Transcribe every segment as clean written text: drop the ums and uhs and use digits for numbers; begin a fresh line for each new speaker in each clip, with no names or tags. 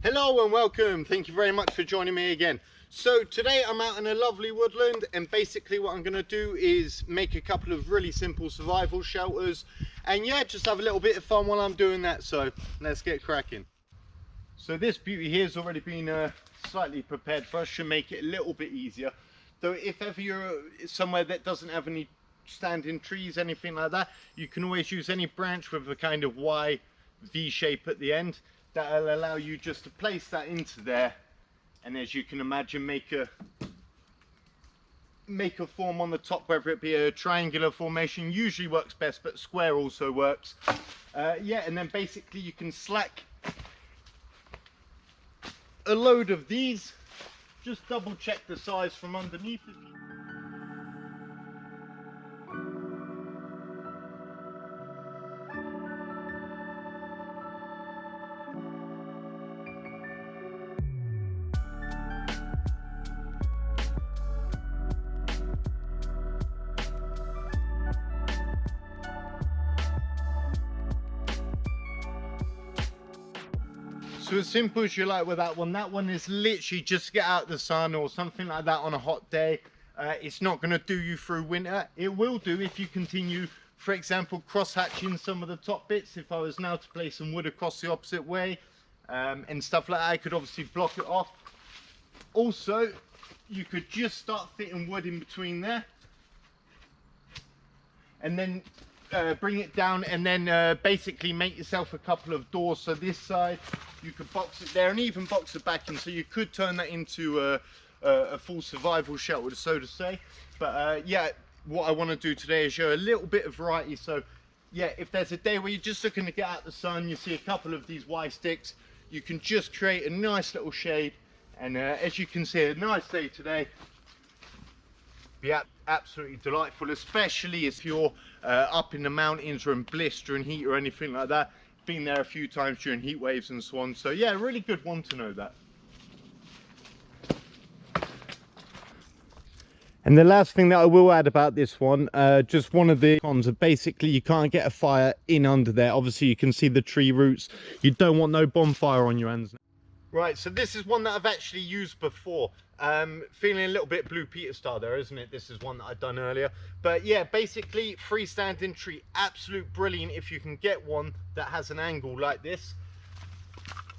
Hello and welcome. Thank you very much for joining me again. So today I'm out in a lovely woodland, and basically what I'm going to do is make a couple of really simple survival shelters, and yeah, just have a little bit of fun while I'm doing that. So let's get cracking. So this beauty here has already been slightly prepared for us, should make it a little bit easier. Though if ever you're somewhere that doesn't have any standing trees, anything like that, you can always use any branch with a kind of Y V shape at the end. That'll allow you just to place that into there, and as you can imagine, make a form on the top, whether it be a triangular formation. Usually works best, but square also works. Yeah, and then basically you can slack a load of these. Just double check the size from underneath it. So as simple as you like with that one is literally just get out the sun or something like that on a hot day. It's not going to do you through winter. It will do if you continue, for example, cross hatching some of the top bits. If I was now to place some wood across the opposite way and stuff like that, I could obviously block it off. Also, you could just start fitting wood in between there, and then bring it down, and then basically make yourself a couple of doors. So this side you could box it there, and even box it back in, so you could turn that into a full survival shelter, so to say. But yeah, what I want to do today is show a little bit of variety. So yeah, if there's a day where you're just looking to get out the sun, you see a couple of these Y sticks, you can just create a nice little shade. And as you can see, a nice day today. Be absolutely delightful, especially if you're up in the mountains or in blistering heat or anything like that. Been there a few times during heat waves and so on. So yeah, really good one to know that. And the last thing that I will add about this one, just one of the cons of basically you can't get a fire in under there. Obviously you can see the tree roots. You don't want no bonfire on your hands. Right, so this is one that I've actually used before. Feeling a little bit Blue Peter style there, isn't it? This is one that I've done earlier. But yeah, basically freestanding tree, absolute brilliant if you can get one that has an angle like this.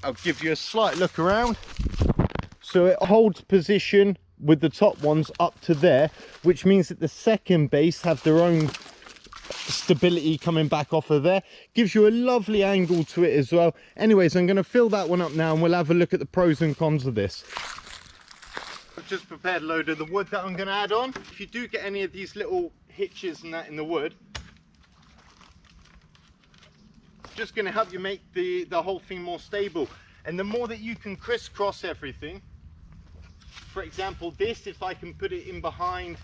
I'll give you a slight look around. So it holds position with the top ones up to there, which means that the second base have their own stability coming back off of there. Gives you a lovely angle to it as well. Anyways, I'm going to fill that one up now, and we'll have a look at the pros and cons of this. I've just prepared a load of the wood that I'm going to add on. If you do get any of these little hitches and that in the wood, just going to help you make the whole thing more stable. And the more that you can crisscross everything, for example this, if I can put it in behind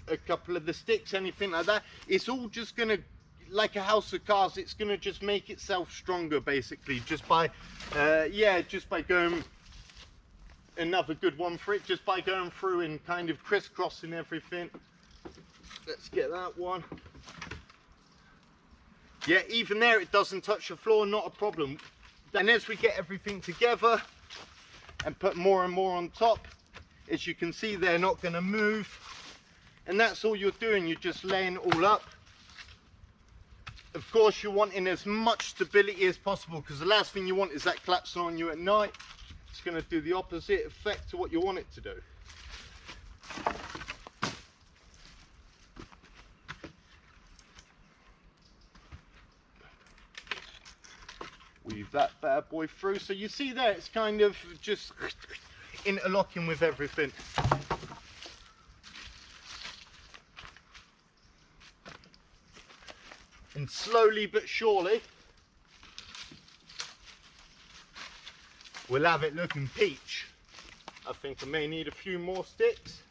a couple of the sticks, anything like that, it's all just gonna, like a house of cards, it's gonna just make itself stronger basically, just by yeah, just by going, another good one for it, just by going through and kind of crisscrossing everything. Let's get that one. Yeah, even there it doesn't touch the floor, not a problem. And as we get everything together and put more and more on top, as you can see, they're not going to move. And that's all you're doing, you're just laying it all up. Of course you're wanting as much stability as possible, because the last thing you want is that collapsing on you at night. It's going to do the opposite effect to what you want it to do. Weave that bad boy through. So you see there, it's kind of just interlocking with everything. And slowly but surely, we'll have it looking peach. I think I may need a few more sticks.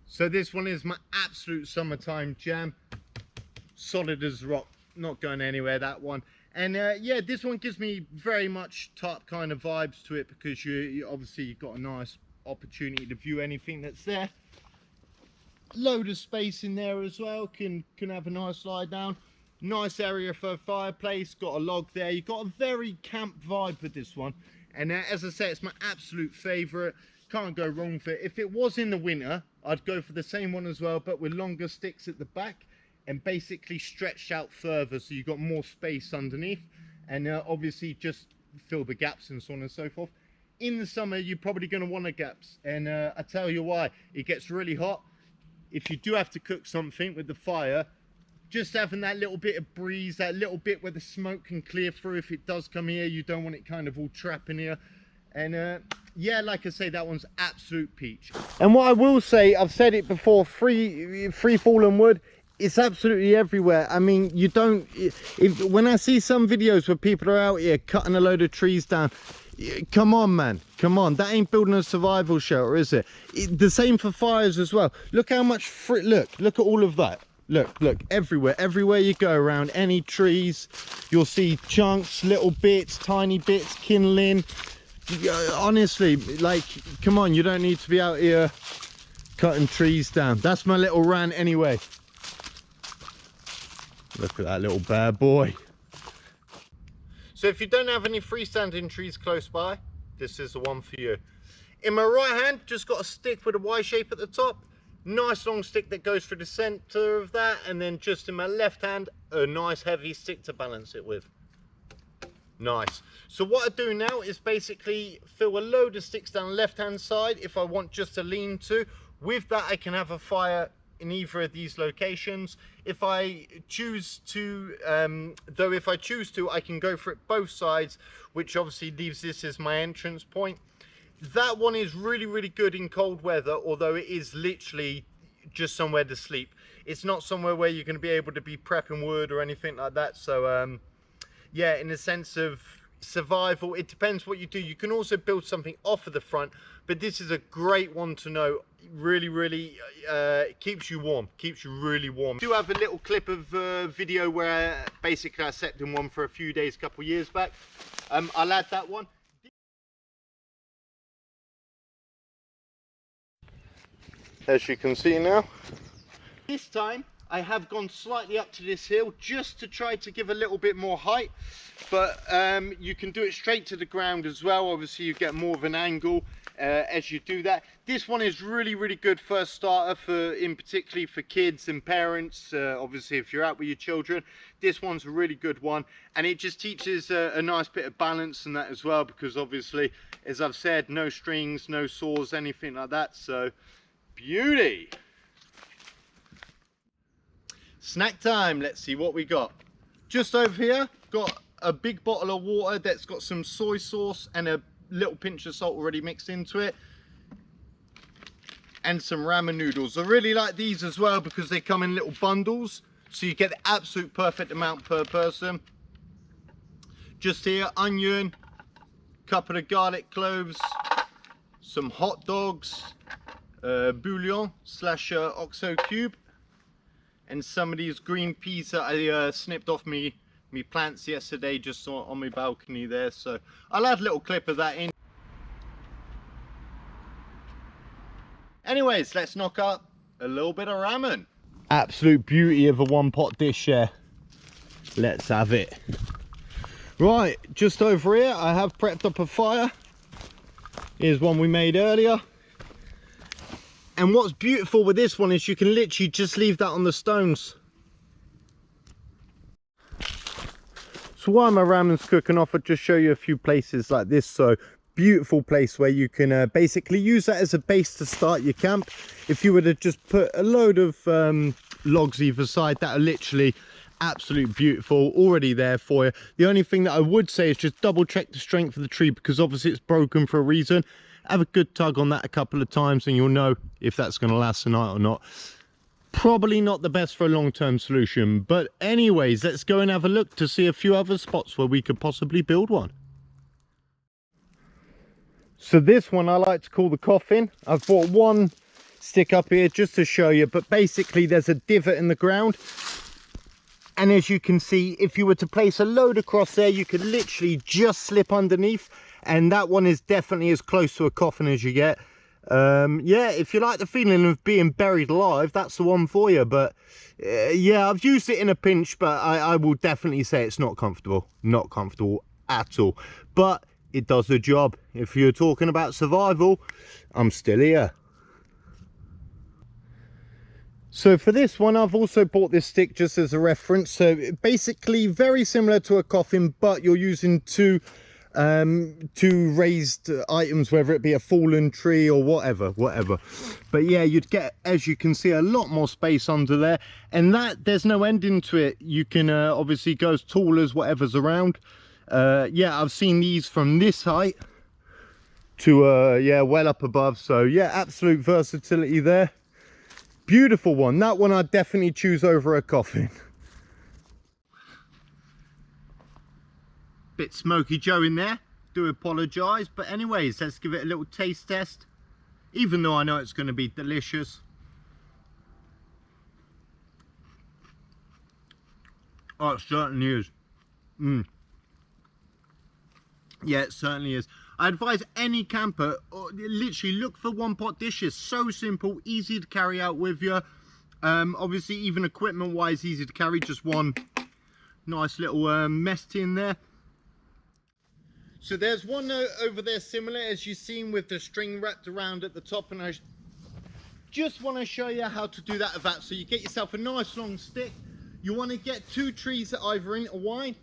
So this one is my absolute summertime jam. Solid as rock, not going anywhere, that one. And yeah, this one gives me very much tarp kind of vibes to it, because you obviously you've got a nice opportunity to view anything that's there. Load of space in there as well, can have a nice lie down. Nice area for a fireplace, got a log there. You've got a very camp vibe with this one, and as I say, it's my absolute favorite. Can't go wrong with it. If it was in the winter, I'd go for the same one as well, but with longer sticks at the back and basically stretched out further, so you've got more space underneath, and obviously just fill the gaps and so on and so forth. In the summer, you're probably going to want the gaps, and I tell you why. It gets really hot. If you do have to cook something with the fire, just having that little bit of breeze, that little bit where the smoke can clear through. If it does come here, you don't want it kind of all trapping here. And yeah, like I say, that one's absolute peach. And what I will say, I've said it before, free fallen wood, it's absolutely everywhere. I mean, you don't, when I see some videos where people are out here cutting a load of trees down, come on, man, come on, that ain't building a survival shelter, is it? The same for fires as well. Look how much look at all of that. Look, everywhere you go around any trees, you'll see chunks, little bits, tiny bits, kindling. Honestly, like, come on, you don't need to be out here cutting trees down. That's my little rant anyway. Look at that little bad boy. So if you don't have any freestanding trees close by, this is the one for you. In my right hand, just got a stick with a Y shape at the top. Nice long stick that goes through the center of that, and then just in my left hand, a nice heavy stick to balance it with. Nice. So what I do now is basically fill a load of sticks down the left hand side if I want just a lean to. With that, I can have a fire in either of these locations. If I choose to, I can go for it both sides, which obviously leaves this as my entrance point. That one is really good in cold weather, although it is literally just somewhere to sleep. It's not somewhere where you're going to be able to be prepping wood or anything like that. So yeah, in the sense of survival, it depends what you do. You can also build something off of the front, but this is a great one to know. Really keeps you warm, keeps you really warm. I do have a little clip of video where basically I slept in one for a few days a couple years back. I'll add that one. As you can see now, this time I have gone slightly up to this hill just to try to give a little bit more height, but you can do it straight to the ground as well. Obviously you get more of an angle as you do that. This one is really good first starter for, in particularly for kids and parents. Obviously if you're out with your children, this one's a really good one, and it just teaches a nice bit of balance and that as well, because obviously, as I've said, no strings, no saws, anything like that. So beauty. Snack time. Let's see what we got. Just over here, got a big bottle of water that's got some soy sauce and a little pinch of salt already mixed into it, and some ramen noodles. I really like these as well because they come in little bundles, so you get the absolute perfect amount per person. Just here, onion, couple of garlic cloves, some hot dogs, bouillon slash oxo cube, and some of these green peas that I snipped off me plants yesterday just on my balcony there. So I'll add a little clip of that in. Anyways, let's knock up a little bit of ramen. Absolute beauty of a one pot dish here. Let's have it. Right, just over here I have prepped up a fire. Here's one we made earlier. And what's beautiful with this one is you can literally just leave that on the stones. So while my ramen's cooking off, I'll just show you a few places like this. So beautiful place where you can basically use that as a base to start your camp. If you were to just put a load of logs either side, that are literally absolutely beautiful, already there for you. The only thing that I would say is just double check the strength of the tree, because obviously it's broken for a reason. Have a good tug on that a couple of times and you'll know if that's going to last the night or not. Probably not the best for a long-term solution, but anyways, let's go and have a look to see a few other spots where we could possibly build one. So this one I like to call the coffin. I've brought one stick up here just to show you, but basically there's a divot in the ground, and as you can see, if you were to place a load across there, you could literally just slip underneath, and that one is definitely as close to a coffin as you get. Yeah, if you like the feeling of being buried alive, that's the one for you. But yeah, I've used it in a pinch, but I will definitely say it's not comfortable at all, but it does the job. If you're talking about survival, I'm still here. So for this one, I've also bought this stick just as a reference. So basically very similar to a coffin, but you're using two raised items, whether it be a fallen tree or whatever. But yeah, you'd get, as you can see, a lot more space under there, and that there's no ending to it. You can obviously go as tall as whatever's around. Yeah, I've seen these from this height to yeah, well up above. So yeah, absolute versatility there. Beautiful one. That one I'd definitely choose over a coffin. Bit Smoky Joe in there, do apologise, but anyways, let's give it a little taste test, even though I know it's going to be delicious. Oh, it certainly is. Yeah, it certainly is. I advise any camper, literally look for one pot dishes. So simple, easy to carry out with you. Obviously, even equipment wise, easy to carry. Just one nice little mess tin there. So there's one over there similar, as you've seen, with the string wrapped around at the top, and I just want to show you how to do that with that. So you get yourself a nice long stick. You want to get two trees that either intertwine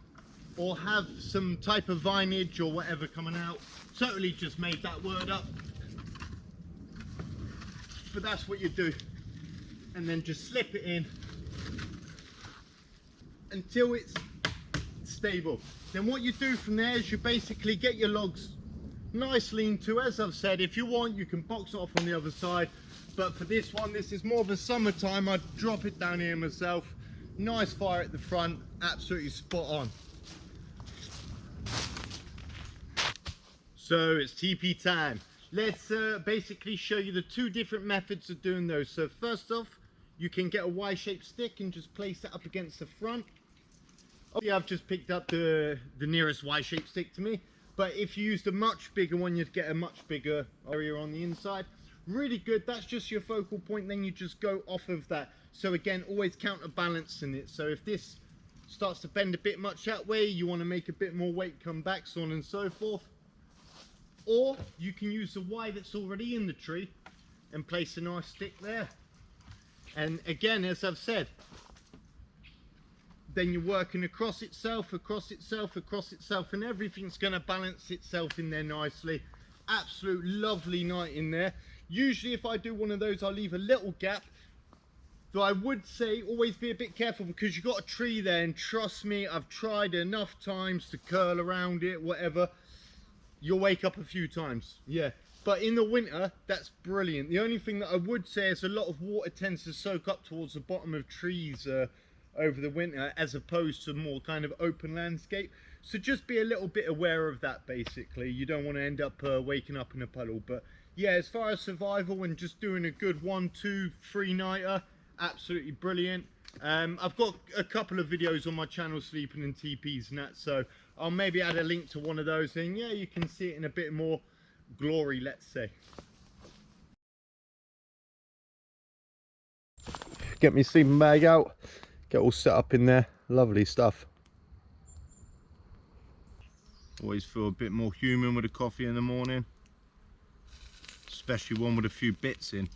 or have some type of vinage or whatever coming out. Totally just made that word up, but that's what you do. And then just slip it in until it's stable. Then what you do from there is you basically get your logs nice lean to. As I've said, if you want, you can box it off on the other side, but for this one, this is more of a summertime, I'd drop it down here myself. Nice fire at the front, absolutely spot on. So it's TP time. Let's basically show you the two different methods of doing those. So first off, you can get a Y-shaped stick and just place it up against the front. Obviously, I've just picked up the nearest Y-shaped stick to me, but if you used a much bigger one, you'd get a much bigger area on the inside. Really good. That's just your focal point, then you just go off of that. So again, always counterbalancing it. So if this starts to bend a bit much that way, you want to make a bit more weight come back, so on and so forth. Or you can use the Y that's already in the tree and place a nice stick there. And again, as I've said, then you're working across itself, and everything's going to balance itself in there nicely. Absolute lovely night in there. Usually if I do one of those, I'll leave a little gap, though I would say always be a bit careful, because you've got a tree there, and trust me, I've tried enough times to curl around it, whatever. You'll wake up a few times, yeah. But in the winter, that's brilliant. The only thing that I would say is a lot of water tends to soak up towards the bottom of trees over the winter, as opposed to more kind of open landscape. So just be a little bit aware of that, basically. You don't want to end up waking up in a puddle. But yeah, as far as survival and just doing a good 1, 2, 3 nighter, absolutely brilliant. I've got a couple of videos on my channel sleeping in teepees and that, so I'll maybe add a link to one of those, and yeah, you can see it in a bit more glory, let's say. Get my sleeping bag out, get all set up in there. Lovely stuff. Always feel a bit more human with a coffee in the morning, especially one with a few bits in.